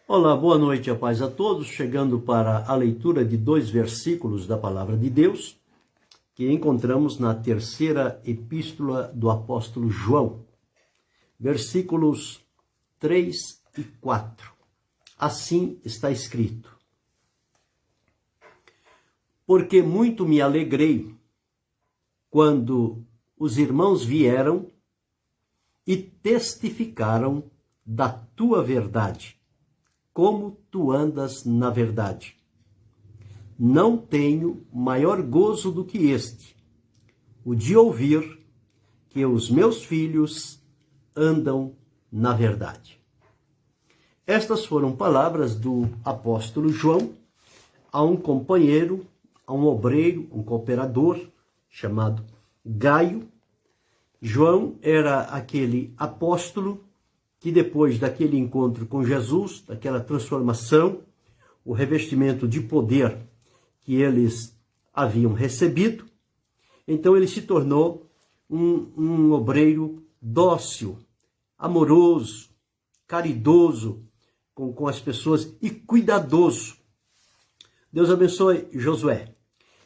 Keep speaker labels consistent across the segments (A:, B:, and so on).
A: Olá, boa noite, a paz a todos. Chegando para a leitura de 2 versículos da Palavra de Deus, que encontramos na terceira epístola do apóstolo João, versículos 3 e 4. Assim está escrito: Porque muito me alegrei quando os irmãos vieram e testificaram da tua verdade, como tu andas na verdade. Não tenho maior gozo do que este, o de ouvir que os meus filhos andam na verdade. Estas foram palavras do apóstolo João a um companheiro, a um obreiro, um cooperador chamado Gaio. João era aquele apóstolo que depois daquele encontro com Jesus, daquela transformação, o revestimento de poder que eles haviam recebido, então ele se tornou um obreiro dócil, amoroso, caridoso com as pessoas e cuidadoso. Deus abençoe Josué.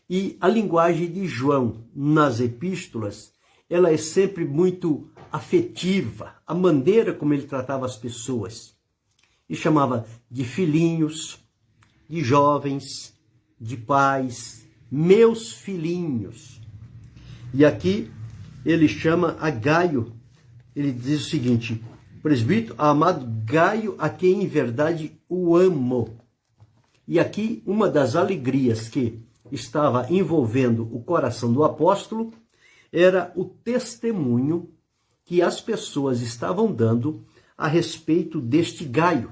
A: E a linguagem de João nas epístolas, ela é sempre muito afetiva, a maneira como ele tratava as pessoas. E chamava de filhinhos, de jovens, de pais, meus filhinhos. E aqui ele chama a Gaio, ele diz o seguinte: presbítero, amado Gaio, a quem em verdade o amo. E aqui uma das alegrias que estava envolvendo o coração do apóstolo era o testemunho que as pessoas estavam dando a respeito deste Gaio.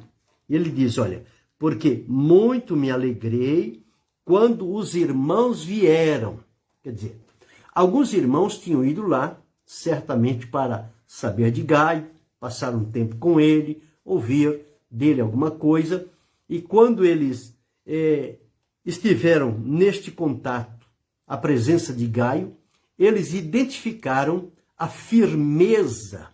A: Ele diz, olha, porque muito me alegrei quando os irmãos vieram. Quer dizer, alguns irmãos tinham ido lá, certamente para saber de Gaio, passar um tempo com ele, ouvir dele alguma coisa, e quando eles estiveram neste contato, a presença de Gaio, eles identificaram a firmeza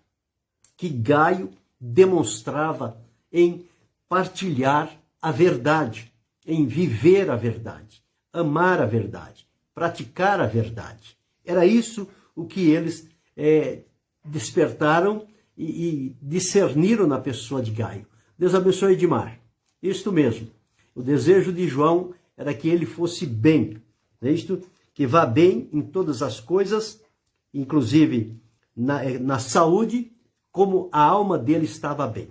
A: que Gaio demonstrava em partilhar a verdade, em viver a verdade, amar a verdade, praticar a verdade. Era isso o que eles despertaram e discerniram na pessoa de Gaio. Deus abençoe Edmar. Isto mesmo. O desejo de João era que ele fosse bem. É isto? Que vá bem em todas as coisas, inclusive na saúde, como a alma dele estava bem.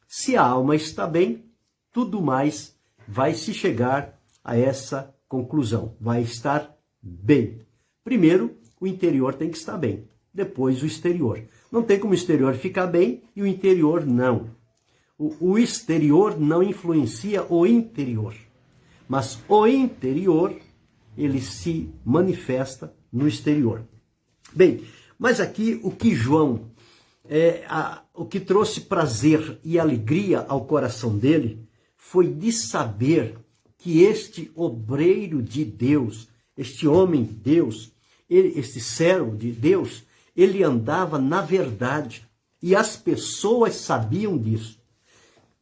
A: Se a alma está bem, tudo mais vai se chegar a essa conclusão. Vai estar bem. Primeiro, o interior tem que estar bem. Depois, o exterior. Não tem como o exterior ficar bem e o interior não. O exterior não influencia o interior. Mas o interior, ele se manifesta no exterior. Bem, mas aqui o que João, o que trouxe prazer e alegria ao coração dele, foi de saber que este obreiro de Deus, este homem de Deus, este servo de Deus, ele andava na verdade e as pessoas sabiam disso.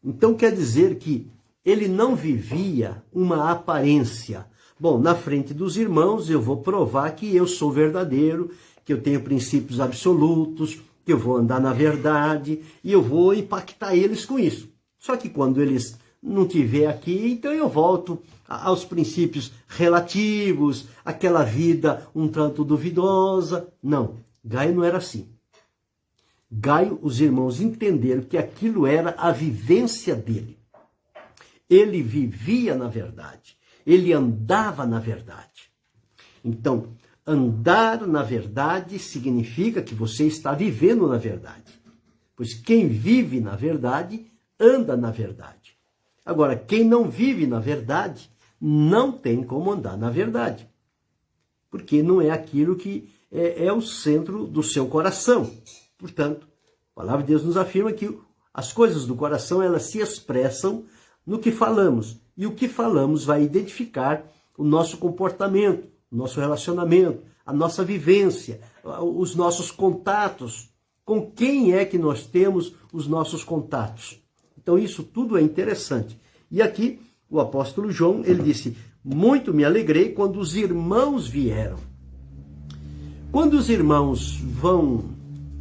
A: Então quer dizer que ele não vivia uma aparência. Bom, na frente dos irmãos eu vou provar que eu sou verdadeiro, que eu tenho princípios absolutos, que eu vou andar na verdade e eu vou impactar eles com isso. Só que quando eles não tiver aqui, então eu volto aos princípios relativos, aquela vida um tanto duvidosa. Não, Gaio não era assim. Gaio, os irmãos entenderam que aquilo era a vivência dele. Ele vivia na verdade. Ele andava na verdade. Então, andar na verdade significa que você está vivendo na verdade. Pois quem vive na verdade, anda na verdade. Agora, quem não vive na verdade, não tem como andar na verdade. Porque não é aquilo que é o centro do seu coração. Portanto, a palavra de Deus nos afirma que as coisas do coração, elas se expressam no que falamos. E o que falamos vai identificar o nosso comportamento, o nosso relacionamento, a nossa vivência, os nossos contatos. Com quem é que nós temos os nossos contatos? Então isso tudo é interessante. E aqui o apóstolo João, ele disse, muito me alegrei quando os irmãos vieram. Quando os irmãos vão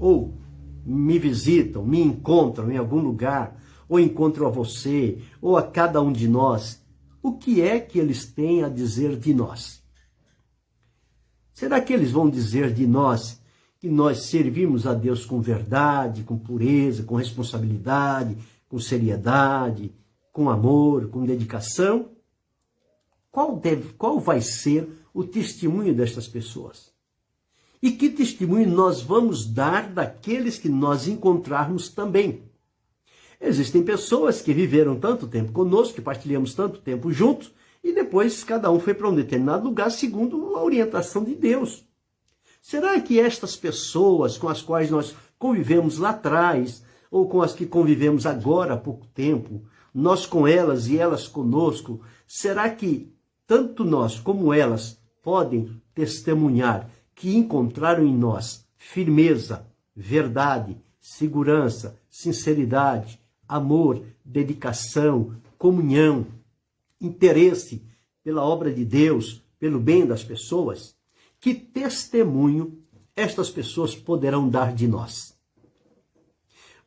A: ou me visitam, me encontram em algum lugar, ou encontram a você, ou a cada um de nós, o que é que eles têm a dizer de nós? Será que eles vão dizer de nós que nós servimos a Deus com verdade, com pureza, com responsabilidade, com seriedade, com amor, com dedicação? Qual vai ser o testemunho destas pessoas? E que testemunho nós vamos dar daqueles que nós encontrarmos também? Existem pessoas que viveram tanto tempo conosco, que partilhamos tanto tempo juntos, e depois cada um foi para um determinado lugar segundo a orientação de Deus. Será que estas pessoas com as quais nós convivemos lá atrás, ou com as que convivemos agora há pouco tempo, nós com elas e elas conosco, será que tanto nós como elas podem testemunhar que encontraram em nós firmeza, verdade, segurança, sinceridade, amor, dedicação, comunhão, interesse pela obra de Deus, pelo bem das pessoas? Que testemunho estas pessoas poderão dar de nós?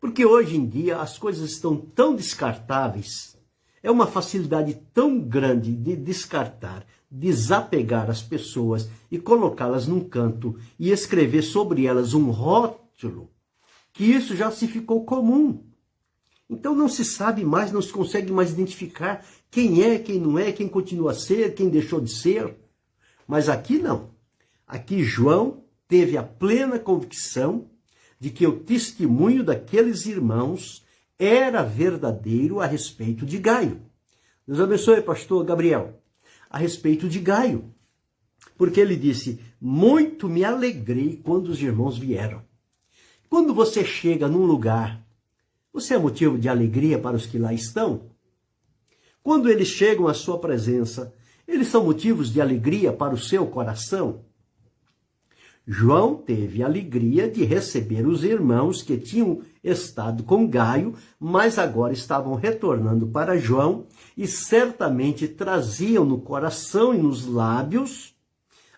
A: Porque hoje em dia as coisas estão tão descartáveis, é uma facilidade tão grande de descartar, desapegar as pessoas e colocá-las num canto e escrever sobre elas um rótulo, que isso já se ficou comum. Então não se sabe mais, não se consegue mais identificar quem é, quem não é, quem continua a ser, quem deixou de ser. Mas aqui não. Aqui João teve a plena convicção de que o testemunho daqueles irmãos era verdadeiro a respeito de Gaio. Deus abençoe, pastor Gabriel. A respeito de Gaio. Porque ele disse, muito me alegrei quando os irmãos vieram. Quando você chega num lugar, você é motivo de alegria para os que lá estão? Quando eles chegam à sua presença, eles são motivos de alegria para o seu coração? João teve a alegria de receber os irmãos que tinham estado com Gaio, mas agora estavam retornando para João e certamente traziam no coração e nos lábios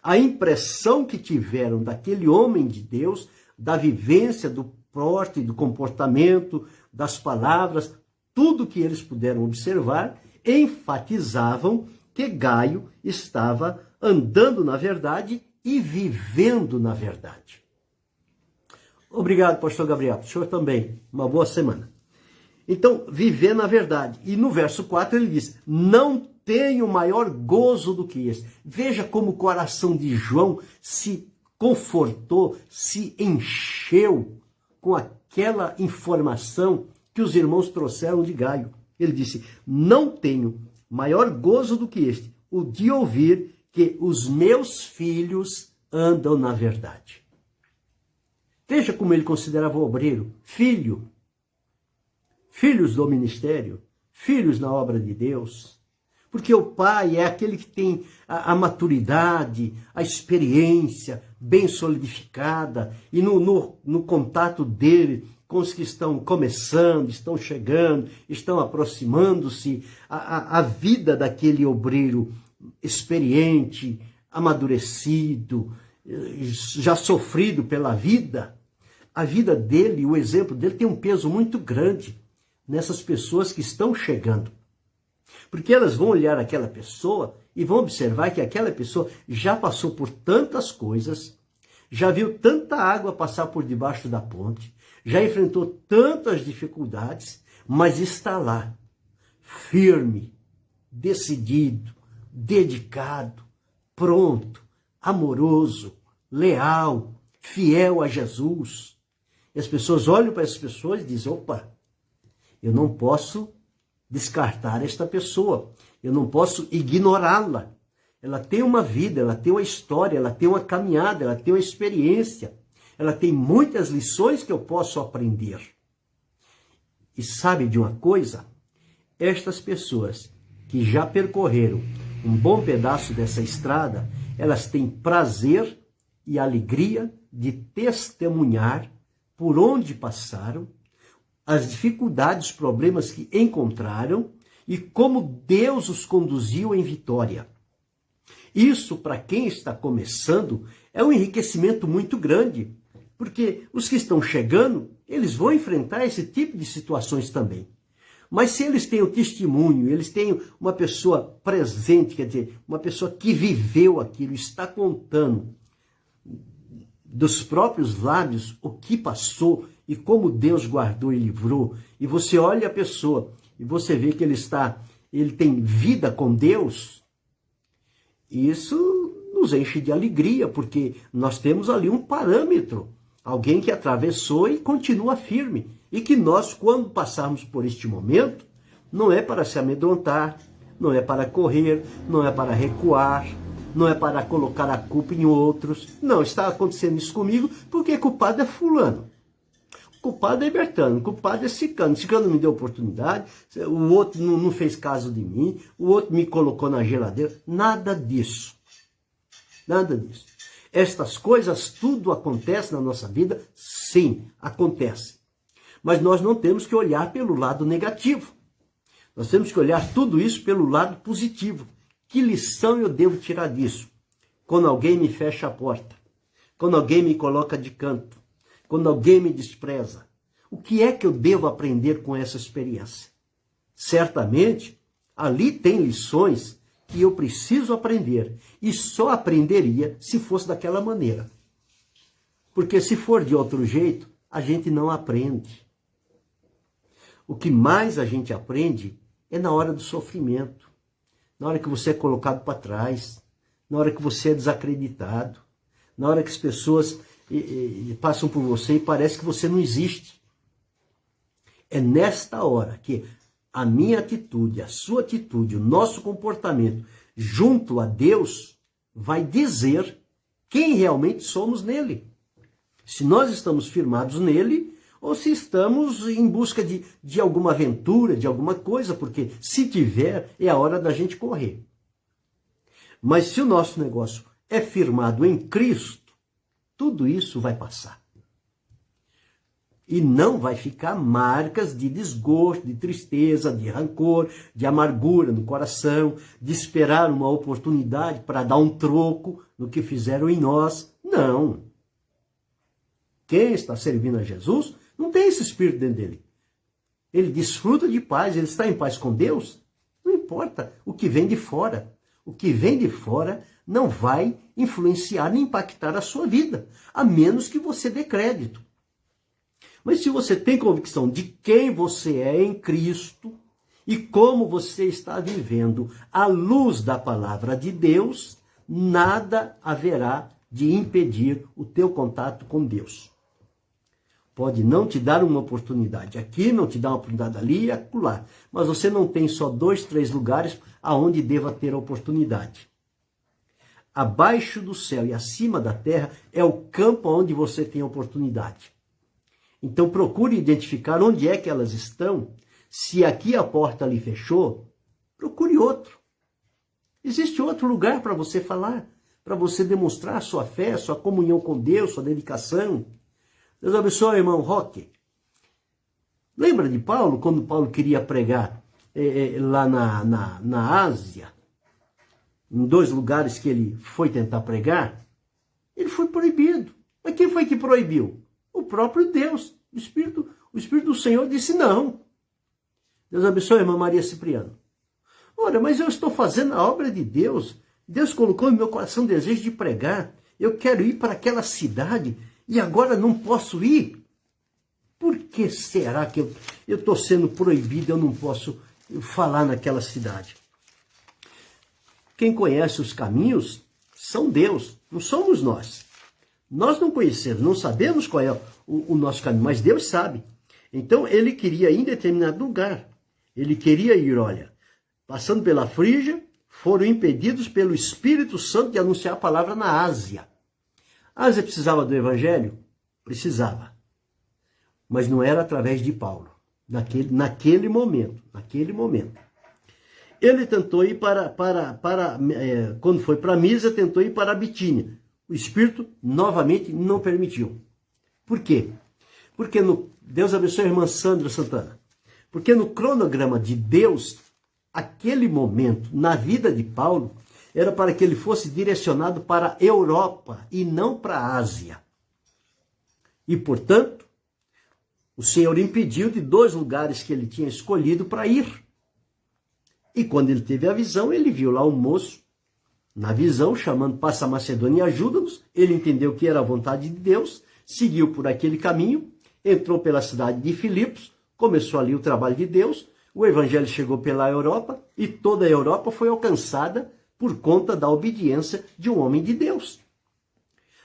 A: a impressão que tiveram daquele homem de Deus, da vivência, do porte, do comportamento, das palavras, tudo que eles puderam observar, enfatizavam que Gaio estava andando na verdade e vivendo na verdade. Obrigado, pastor Gabriel. O senhor também. Uma boa semana. Então, viver na verdade. E no verso 4 ele diz, não tenho maior gozo do que esse. Veja como o coração de João se confortou, se encheu com aquela informação que os irmãos trouxeram de Gaio. Ele disse, não tenho maior gozo do que este, o de ouvir que os meus filhos andam na verdade. Veja como ele considerava o obreiro, filho, filhos do ministério, filhos na obra de Deus. Porque o pai é aquele que tem a maturidade, a experiência bem solidificada, e no contato dele com os que estão começando, estão chegando, estão aproximando-se, a vida daquele obreiro experiente, amadurecido, já sofrido pela vida, a vida dele, o exemplo dele tem um peso muito grande nessas pessoas que estão chegando. Porque elas vão olhar aquela pessoa e vão observar que aquela pessoa já passou por tantas coisas, já viu tanta água passar por debaixo da ponte, já enfrentou tantas dificuldades, mas está lá, firme, decidido, dedicado, pronto, amoroso, leal, fiel a Jesus. E as pessoas olham para essas pessoas e dizem, opa, eu não posso descartar esta pessoa, eu não posso ignorá-la. Ela tem uma vida, ela tem uma história, ela tem uma caminhada, ela tem uma experiência, ela tem muitas lições que eu posso aprender. E sabe de uma coisa? Estas pessoas que já percorreram um bom pedaço dessa estrada, elas têm prazer e alegria de testemunhar por onde passaram, as dificuldades, os problemas que encontraram e como Deus os conduziu em vitória. Isso, para quem está começando, é um enriquecimento muito grande, porque os que estão chegando, eles vão enfrentar esse tipo de situações também. Mas se eles têm o testemunho, eles têm uma pessoa presente, quer dizer, uma pessoa que viveu aquilo, está contando dos próprios lábios o que passou e como Deus guardou e livrou, e você olha a pessoa e você vê que ele tem vida com Deus, isso nos enche de alegria, porque nós temos ali um parâmetro, alguém que atravessou e continua firme, e que nós, quando passarmos por este momento, não é para se amedrontar, não é para correr, não é para recuar, não é para colocar a culpa em outros. Não, está acontecendo isso comigo porque culpado é fulano. Culpado é Bertano, culpado é Cicano. Cicano me deu oportunidade, o outro não fez caso de mim, o outro me colocou na geladeira. Nada disso. Nada disso. Estas coisas tudo acontece na nossa vida? Sim, acontece. Mas nós não temos que olhar pelo lado negativo. Nós temos que olhar tudo isso pelo lado positivo. Que lição eu devo tirar disso? Quando alguém me fecha a porta, quando alguém me coloca de canto, quando alguém me despreza, o que é que eu devo aprender com essa experiência? Certamente, ali tem lições que eu preciso aprender, e só aprenderia se fosse daquela maneira. Porque se for de outro jeito, a gente não aprende. O que mais a gente aprende é na hora do sofrimento, na hora que você é colocado para trás, na hora que você é desacreditado, na hora que as pessoas passam por você e parece que você não existe. É nesta hora que a minha atitude, a sua atitude, o nosso comportamento junto a Deus vai dizer quem realmente somos nele. Se nós estamos firmados nele ou se estamos em busca de alguma aventura, de alguma coisa, porque se tiver, é a hora da gente correr. Mas se o nosso negócio é firmado em Cristo, tudo isso vai passar. E não vai ficar marcas de desgosto, de tristeza, de rancor, de amargura no coração, de esperar uma oportunidade para dar um troco no que fizeram em nós. Não. Quem está servindo a Jesus não tem esse espírito dentro dele. Ele desfruta de paz, ele está em paz com Deus. Não importa o que vem de fora. O que vem de fora não vai influenciar nem impactar a sua vida, a menos que você dê crédito. Mas se você tem convicção de quem você é em Cristo e como você está vivendo à luz da palavra de Deus, nada haverá de impedir o teu contato com Deus. Pode não te dar uma oportunidade aqui, não te dar uma oportunidade ali e acolá. Mas você não tem só 2, 3 lugares aonde deva ter a oportunidade. Abaixo do céu e acima da terra é o campo onde você tem a oportunidade. Então procure identificar onde é que elas estão. Se aqui a porta lhe fechou, procure outro. Existe outro lugar para você falar, para você demonstrar a sua fé, a sua comunhão com Deus, sua dedicação. Deus abençoe, irmão Roque. Lembra de Paulo, quando Paulo queria pregar lá na Ásia, em 2 lugares que ele foi tentar pregar? Ele foi proibido. Mas quem foi que proibiu? O próprio Deus. O Espírito do Senhor disse não. Deus abençoe, irmã Maria Cipriano. Ora, mas eu estou fazendo a obra de Deus. Deus colocou no meu coração o desejo de pregar. Eu quero ir para aquela cidade e agora não posso ir? Por que será que eu estou sendo proibido, eu não posso falar naquela cidade? Quem conhece os caminhos são Deus, não somos nós. Nós não conhecemos, não sabemos qual é o nosso caminho, mas Deus sabe. Então ele queria ir em determinado lugar. Ele queria ir, olha, passando pela Frígia, foram impedidos pelo Espírito Santo de anunciar a palavra na Ásia. A Ásia precisava do Evangelho? Precisava. Mas não era através de Paulo, naquele momento. Ele tentou ir quando foi para Mísia, tentou ir para a Bitínia. O Espírito, novamente, não permitiu. Por quê? Porque no Deus abençoe a irmã Sandra Santana. Porque no cronograma de Deus, aquele momento na vida de Paulo era para que ele fosse direcionado para a Europa e não para a Ásia. E, portanto, o Senhor impediu de 2 lugares que ele tinha escolhido para ir. E quando ele teve a visão, ele viu lá um moço, na visão, chamando: passa a Macedônia e ajuda-nos. Ele entendeu que era a vontade de Deus, seguiu por aquele caminho, entrou pela cidade de Filipos, começou ali o trabalho de Deus, o evangelho chegou pela Europa e toda a Europa foi alcançada por conta da obediência de um homem de Deus.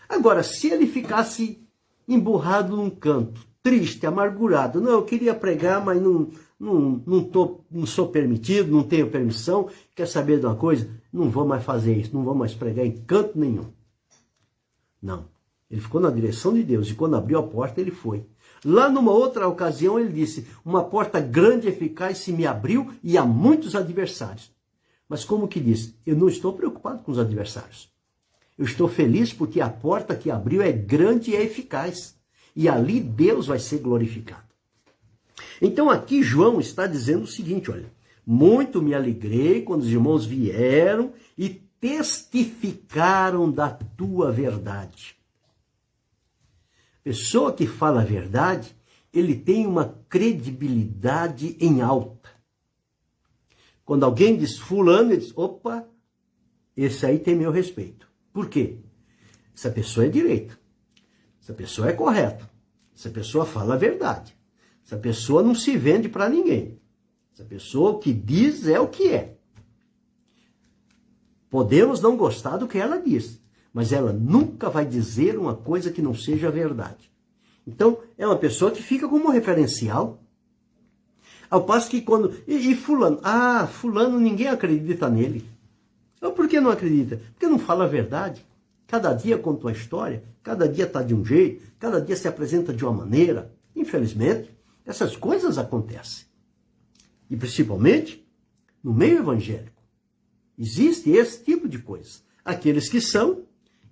A: Agora, se ele ficasse emburrado num canto, triste, amargurado, não, eu queria pregar, mas não sou permitido, não tenho permissão, quer saber de uma coisa? Não vou mais fazer isso, não vou mais pregar em canto nenhum. Não, ele ficou na direção de Deus e quando abriu a porta ele foi. Lá numa outra ocasião ele disse: uma porta grande e eficaz se me abriu e há muitos adversários. Mas como que diz? Eu não estou preocupado com os adversários. Eu estou feliz porque a porta que abriu é grande e é eficaz. E ali Deus vai ser glorificado. Então aqui João está dizendo o seguinte, olha: muito me alegrei quando os irmãos vieram e testificaram da tua verdade. Pessoa que fala a verdade, ele tem uma credibilidade em alta. Quando alguém diz fulano, ele diz: opa, esse aí tem meu respeito. Por quê? Essa pessoa é direita. Essa pessoa é correta. Essa pessoa fala a verdade. Essa pessoa não se vende para ninguém. Essa pessoa, o que diz é o que é. Podemos não gostar do que ela diz, mas ela nunca vai dizer uma coisa que não seja verdade. Então, é uma pessoa que fica como referencial. Ao passo que quando... E fulano? Ah, fulano, ninguém acredita nele. Então, por que não acredita? Porque não fala a verdade. Cada dia conta uma história, cada dia está de um jeito, cada dia se apresenta de uma maneira. Infelizmente, essas coisas acontecem. E principalmente no meio evangélico. Existe esse tipo de coisa. Aqueles que são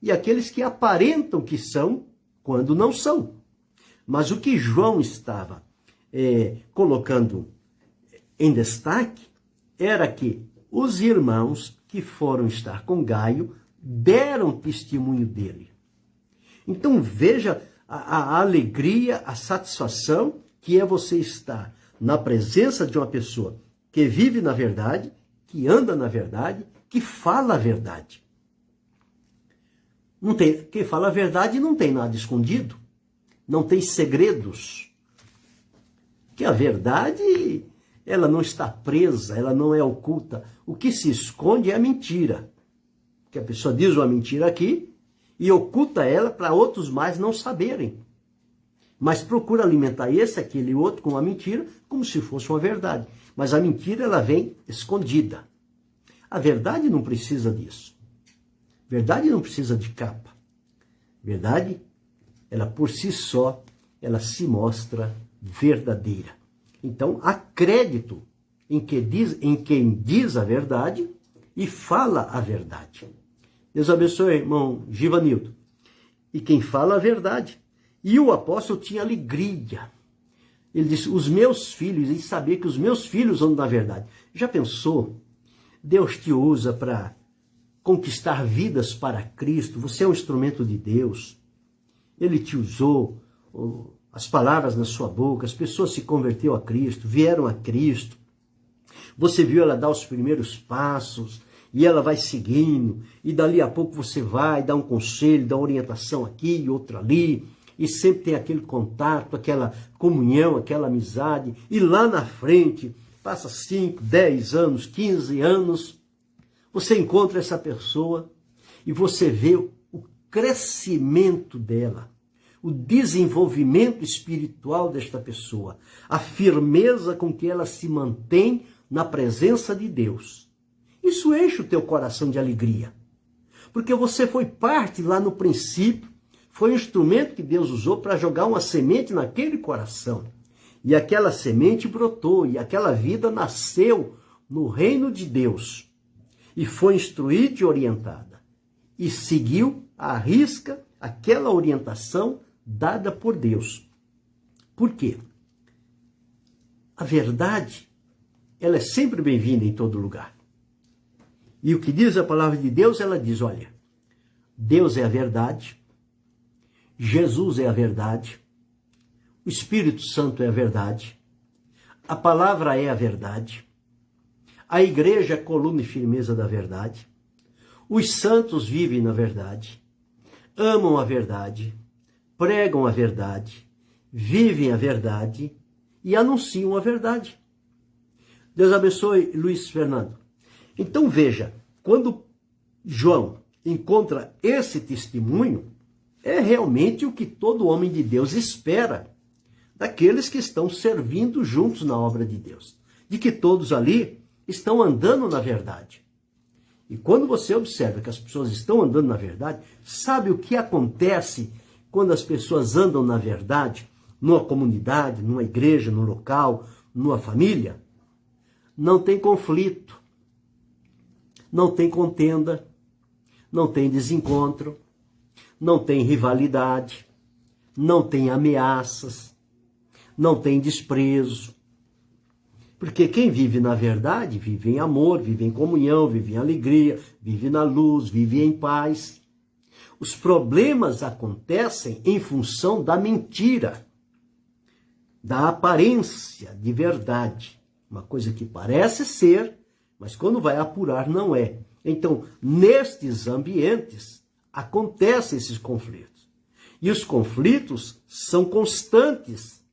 A: e aqueles que aparentam que são quando não são. Mas o que João estava colocando em destaque era que os irmãos que foram estar com Gaio deram testemunho dele. Então veja a alegria, a satisfação que é você estar na presença de uma pessoa que vive na verdade, que anda na verdade, que fala a verdade. Quem fala a verdade não tem nada escondido, não tem segredos. Que a verdade, ela não está presa, ela não é oculta. O que se esconde é a mentira. Que a pessoa diz uma mentira aqui e oculta ela para outros mais não saberem. Mas procura alimentar esse, aquele e outro com uma mentira como se fosse uma verdade. Mas a mentira, ela vem escondida. A verdade não precisa disso. Verdade não precisa de capa. Verdade, ela por si só, ela se mostra verdadeira. Então, há crédito em quem diz a verdade e fala a verdade. Deus abençoe, irmão Givanildo. E quem fala a verdade. E o apóstolo tinha alegria. Ele disse: os meus filhos, e saber que os meus filhos andam na verdade. Já pensou? Deus te usa para conquistar vidas para Cristo. Você é um instrumento de Deus. Ele te usou, as palavras na sua boca, as pessoas se converteram a Cristo, vieram a Cristo. Você viu ela dar os primeiros passos, e ela vai seguindo, e dali a pouco você vai dar um conselho, dar uma orientação aqui e outra ali, e sempre tem aquele contato, aquela comunhão, aquela amizade, e lá na frente, passa 5, 10 anos, 15 anos, você encontra essa pessoa e você vê o crescimento dela, o desenvolvimento espiritual desta pessoa, a firmeza com que ela se mantém na presença de Deus. Isso enche o teu coração de alegria, porque você foi parte lá no princípio, foi um instrumento que Deus usou para jogar uma semente naquele coração. E aquela semente brotou, e aquela vida nasceu no reino de Deus. E foi instruída e orientada. E seguiu à risca aquela orientação dada por Deus. Por quê? A verdade, ela é sempre bem-vinda em todo lugar. E o que diz a palavra de Deus, ela diz, olha, Deus é a verdade, Jesus é a verdade, o Espírito Santo é a verdade, a palavra é a verdade, a igreja é a coluna e firmeza da verdade, os santos vivem na verdade, amam a verdade, pregam a verdade, vivem a verdade e anunciam a verdade. Deus abençoe, Luiz Fernando. Então veja, quando João encontra esse testemunho, é realmente o que todo homem de Deus espera daqueles que estão servindo juntos na obra de Deus, de que todos ali estão andando na verdade. E quando você observa que as pessoas estão andando na verdade, sabe o que acontece quando as pessoas andam na verdade, numa comunidade, numa igreja, num local, numa família? Não tem conflito, não tem contenda, não tem desencontro, não tem rivalidade, não tem ameaças, não tem desprezo. Porque quem vive na verdade, vive em amor, vive em comunhão, vive em alegria, vive na luz, vive em paz. Os problemas acontecem em função da mentira, da aparência de verdade. Uma coisa que parece ser, mas quando vai apurar não é. Então, nestes ambientes, acontecem esses conflitos. E os conflitos são constantes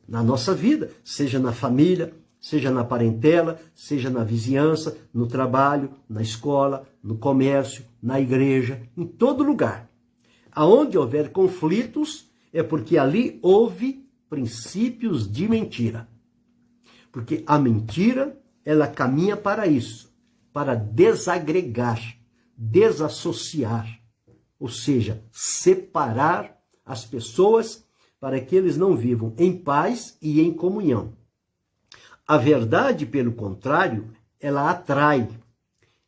A: na nossa vida, seja na família, seja na parentela, seja na vizinhança, no trabalho, na escola, no comércio, na igreja, em todo lugar. Aonde houver conflitos, é porque ali houve princípios de mentira. Porque a mentira, ela caminha para isso, para desagregar, desassociar, ou seja, separar as pessoas para que eles não vivam em paz e em comunhão. A verdade, pelo contrário, ela atrai,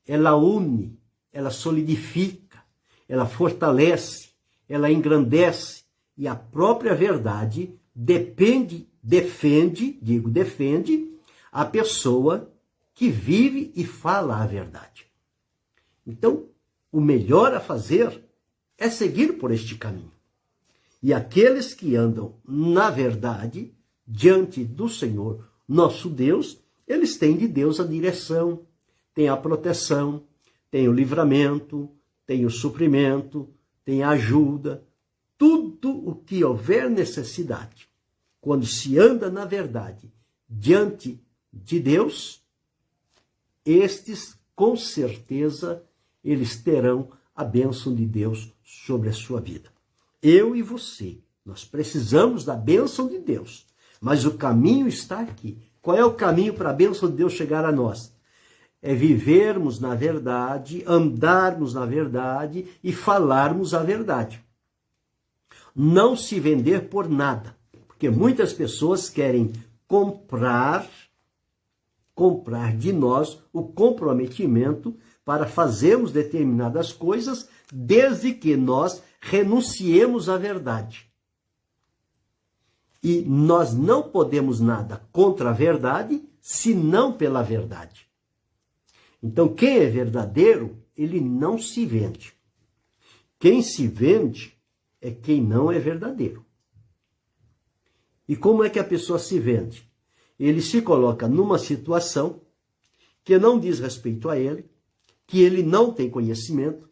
A: ela une, ela solidifica, ela fortalece, ela engrandece. E a própria verdade defende a pessoa que vive e fala a verdade. Então, o melhor a fazer é seguir por este caminho. E aqueles que andam na verdade, diante do Senhor, nosso Deus, eles têm de Deus a direção, têm a proteção, têm o livramento, têm o suprimento, têm a ajuda, tudo o que houver necessidade. Quando se anda na verdade diante de Deus, estes, com certeza, eles terão a bênção de Deus sobre a sua vida. Eu e você, nós precisamos da bênção de Deus. Mas o caminho está aqui. Qual é o caminho para a bênção de Deus chegar a nós? É vivermos na verdade, andarmos na verdade e falarmos a verdade. Não se vender por nada. Porque muitas pessoas querem comprar de nós o comprometimento para fazermos determinadas coisas, desde que nós renunciemos à verdade. E nós não podemos nada contra a verdade, senão pela verdade. Então, quem é verdadeiro, ele não se vende. Quem se vende é quem não é verdadeiro. E como é que a pessoa se vende? Ele se coloca numa situação que não diz respeito a ele, que ele não tem conhecimento,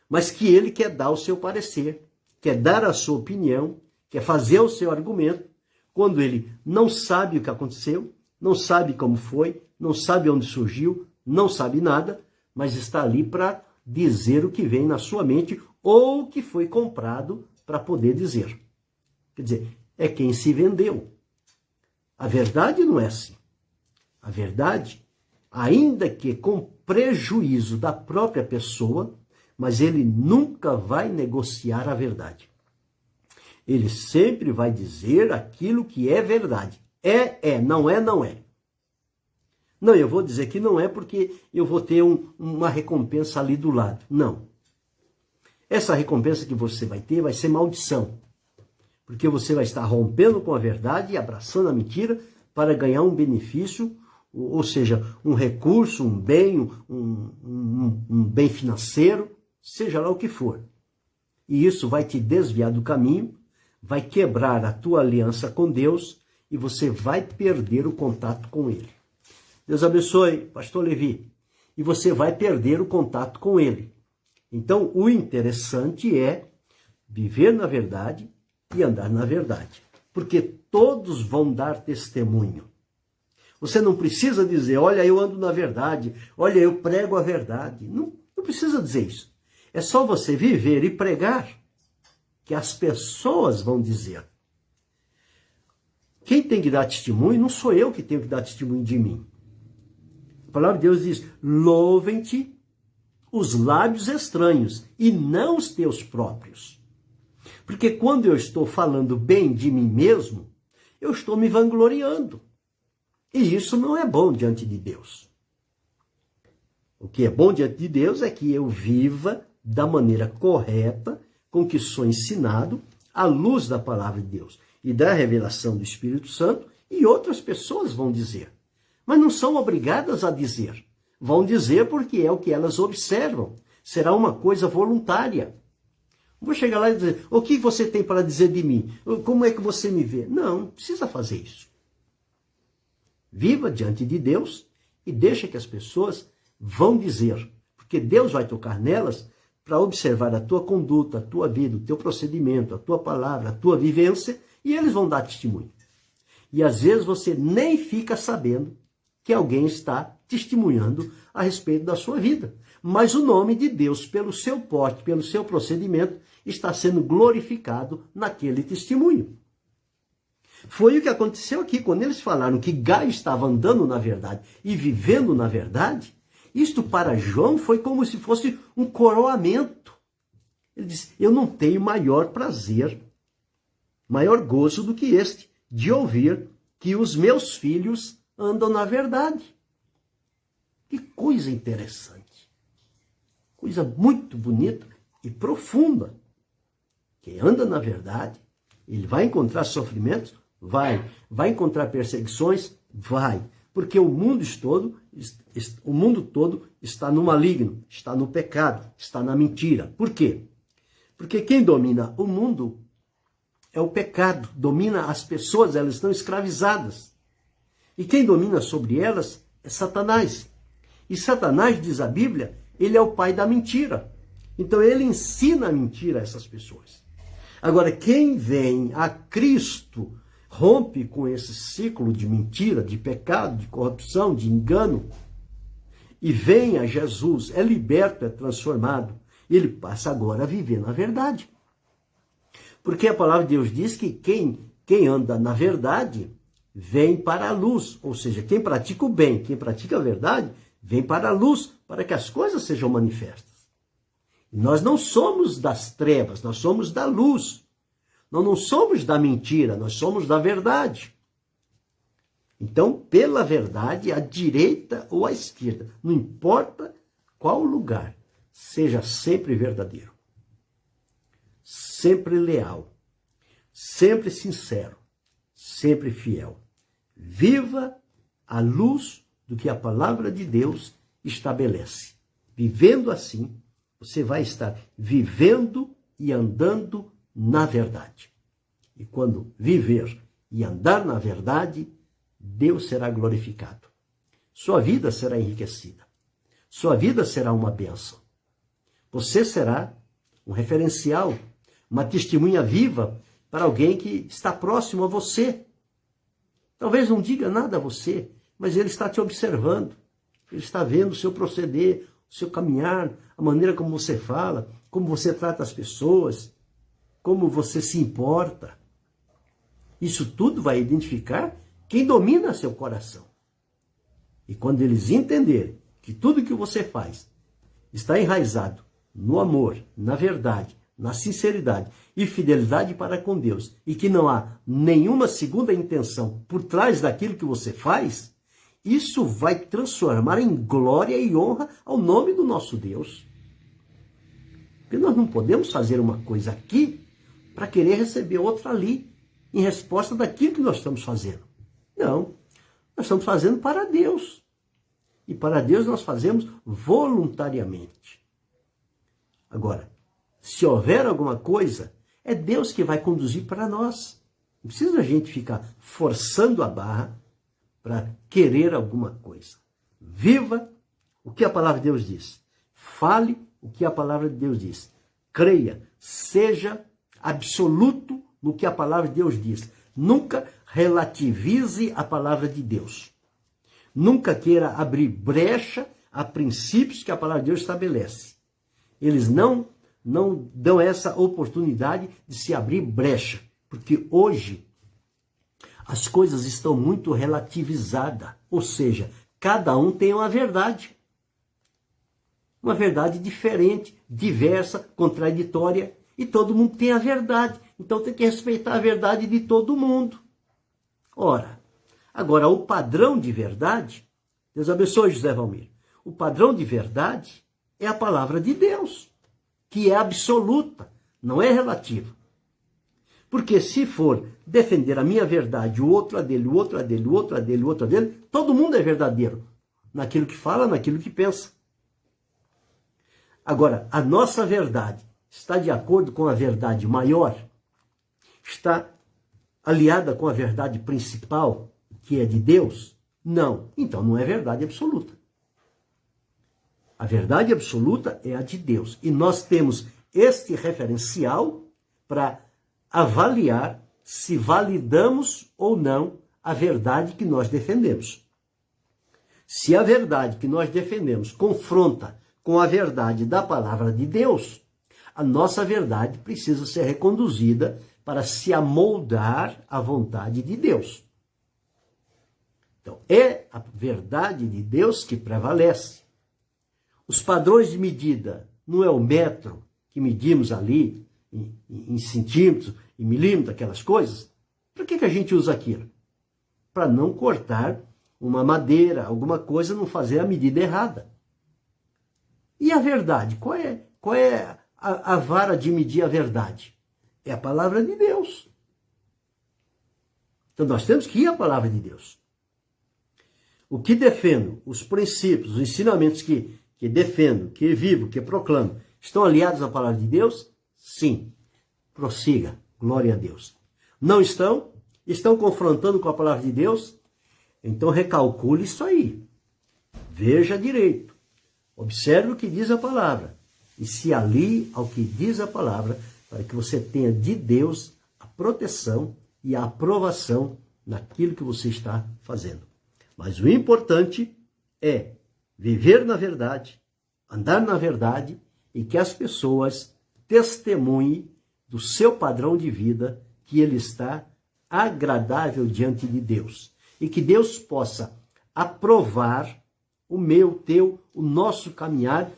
A: mas que ele quer dar o seu parecer, quer dar a sua opinião, quer fazer o seu argumento, quando ele não sabe o que aconteceu, não sabe como foi, não sabe onde surgiu, não sabe nada, mas está ali para dizer o que vem na sua mente ou o que foi comprado para poder dizer. Quer dizer, é quem se vendeu. A verdade não é assim. A verdade, ainda que com prejuízo da própria pessoa, mas ele nunca vai negociar a verdade. Ele sempre vai dizer aquilo que é verdade. Não é, não é. Não, eu vou dizer que não é porque eu vou ter uma recompensa ali do lado. Não. Essa recompensa que você vai ter vai ser maldição. Porque você vai estar rompendo com a verdade e abraçando a mentira para ganhar um benefício, ou seja, um recurso, um bem, um bem financeiro, seja lá o que for. E isso vai te desviar do caminho, vai quebrar a tua aliança com Deus e você vai perder o contato com Ele. Deus abençoe, pastor Levi. E você vai perder o contato com Ele. Então, o interessante é viver na verdade e andar na verdade. Porque todos vão dar testemunho. Você não precisa dizer, olha, eu ando na verdade, olha, eu prego a verdade. Não precisa dizer isso. É só você viver e pregar que as pessoas vão dizer. Quem tem que dar testemunho não sou eu que tenho que dar testemunho de mim. A palavra de Deus diz, louvem-te os lábios estranhos e não os teus próprios. Porque quando eu estou falando bem de mim mesmo, eu estou me vangloriando. E isso não é bom diante de Deus. O que é bom diante de Deus é que eu viva da maneira correta com que sou ensinado à luz da palavra de Deus e da revelação do Espírito Santo, e outras pessoas vão dizer. Mas não são obrigadas a dizer. Vão dizer porque é o que elas observam. Será uma coisa voluntária. Vou chegar lá e dizer, o que você tem para dizer de mim? Como é que você me vê? Não precisa fazer isso. Viva diante de Deus e deixa que as pessoas vão dizer. Porque Deus vai tocar nelas para observar a tua conduta, a tua vida, o teu procedimento, a tua palavra, a tua vivência, e eles vão dar testemunho. E às vezes você nem fica sabendo que alguém está testemunhando a respeito da sua vida. Mas o nome de Deus, pelo seu porte, pelo seu procedimento, está sendo glorificado naquele testemunho. Foi o que aconteceu aqui, quando eles falaram que Gaio estava andando na verdade e vivendo na verdade. Isto para João foi como se fosse um coroamento. Ele disse, eu não tenho maior prazer, maior gozo do que este, de ouvir que os meus filhos andam na verdade. Que coisa interessante. Coisa muito bonita e profunda. Quem anda na verdade, ele vai encontrar sofrimentos? Vai. Vai encontrar perseguições? Vai. Porque o mundo todo está no maligno, está no pecado, está na mentira. Por quê? Porque quem domina o mundo é o pecado, domina as pessoas, elas estão escravizadas. E quem domina sobre elas é Satanás. E Satanás, diz a Bíblia, ele é o pai da mentira. Então ele ensina a mentira a essas pessoas. Agora, quem vem a Cristo, rompe com esse ciclo de mentira, de pecado, de corrupção, de engano, e vem a Jesus, é liberto, é transformado, ele passa agora a viver na verdade. Porque a palavra de Deus diz que quem anda na verdade vem para a luz, ou seja, quem pratica o bem, quem pratica a verdade, vem para a luz, para que as coisas sejam manifestas. E nós não somos das trevas, nós somos da luz. Nós não somos da mentira, nós somos da verdade. Então, pela verdade, à direita ou à esquerda, não importa qual lugar, seja sempre verdadeiro, sempre leal, sempre sincero, sempre fiel. Viva à luz do que a palavra de Deus estabelece. Vivendo assim, você vai estar vivendo e andando na verdade. E quando viver e andar na verdade, Deus será glorificado. Sua vida será enriquecida. Sua vida será uma bênção. Você será um referencial, uma testemunha viva para alguém que está próximo a você. Talvez não diga nada a você, mas ele está te observando. Ele está vendo o seu proceder, o seu caminhar, a maneira como você fala, como você trata as pessoas, como você se importa. Isso tudo vai identificar quem domina seu coração. E quando eles entenderem que tudo que você faz está enraizado no amor, na verdade, na sinceridade e fidelidade para com Deus, e que não há nenhuma segunda intenção por trás daquilo que você faz, isso vai transformar em glória e honra ao nome do nosso Deus. Porque nós não podemos fazer uma coisa aqui para querer receber outra ali, em resposta daquilo que nós estamos fazendo. Não, nós estamos fazendo para Deus. E para Deus nós fazemos voluntariamente. Agora, se houver alguma coisa, é Deus que vai conduzir para nós. Não precisa a gente ficar forçando a barra para querer alguma coisa. Viva o que a palavra de Deus diz. Fale o que a palavra de Deus diz. Creia, seja absoluto no que a palavra de Deus diz. Nunca relativize a palavra de Deus. Nunca queira abrir brecha a princípios que a palavra de Deus estabelece. Eles não dão essa oportunidade de se abrir brecha, porque hoje as coisas estão muito relativizadas, ou seja, cada um tem uma verdade diferente, diversa, contraditória, e todo mundo tem a verdade, então tem que respeitar a verdade de todo mundo. Ora, agora o padrão de verdade, Deus abençoe José Valmir, o padrão de verdade é a palavra de Deus, que é absoluta, não é relativa. Porque se for defender a minha verdade, o outro a dele, o outro a dele, o outro a dele, o outro a dele, todo mundo é verdadeiro naquilo que fala, naquilo que pensa. Agora, a nossa verdade está de acordo com a verdade maior? Está aliada com a verdade principal, que é de Deus? Não. Então não é verdade absoluta. A verdade absoluta é a de Deus. E nós temos este referencial para avaliar se validamos ou não a verdade que nós defendemos. Se a verdade que nós defendemos confronta com a verdade da palavra de Deus, a nossa verdade precisa ser reconduzida para se amoldar à vontade de Deus. Então, é a verdade de Deus que prevalece. Os padrões de medida não é o metro que medimos ali em centímetros, em milímetros, aquelas coisas. Para que a gente usa aquilo? Para não cortar uma madeira, alguma coisa, não fazer a medida errada. E a verdade? Qual é a vara de medir a verdade? É a palavra de Deus. Então nós temos que ir à palavra de Deus. O que defendo, os princípios, os ensinamentos que defendo, que vivo, que proclamo, estão aliados à palavra de Deus? Sim. Prossiga. Glória a Deus. Não estão? Estão confrontando com a palavra de Deus? Então recalcule isso aí. Veja direito. Observe o que diz a palavra. E se alie ao que diz a palavra, para que você tenha de Deus a proteção e a aprovação naquilo que você está fazendo. Mas o importante é viver na verdade, andar na verdade e que as pessoas testemunhem do seu padrão de vida, que ele está agradável diante de Deus. E que Deus possa aprovar o meu, teu, o nosso caminhar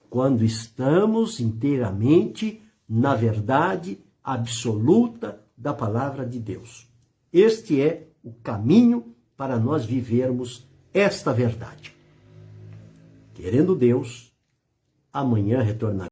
A: quando estamos inteiramente na verdade absoluta da palavra de Deus. Este é o caminho para nós vivermos esta verdade. Querendo Deus, amanhã retornará.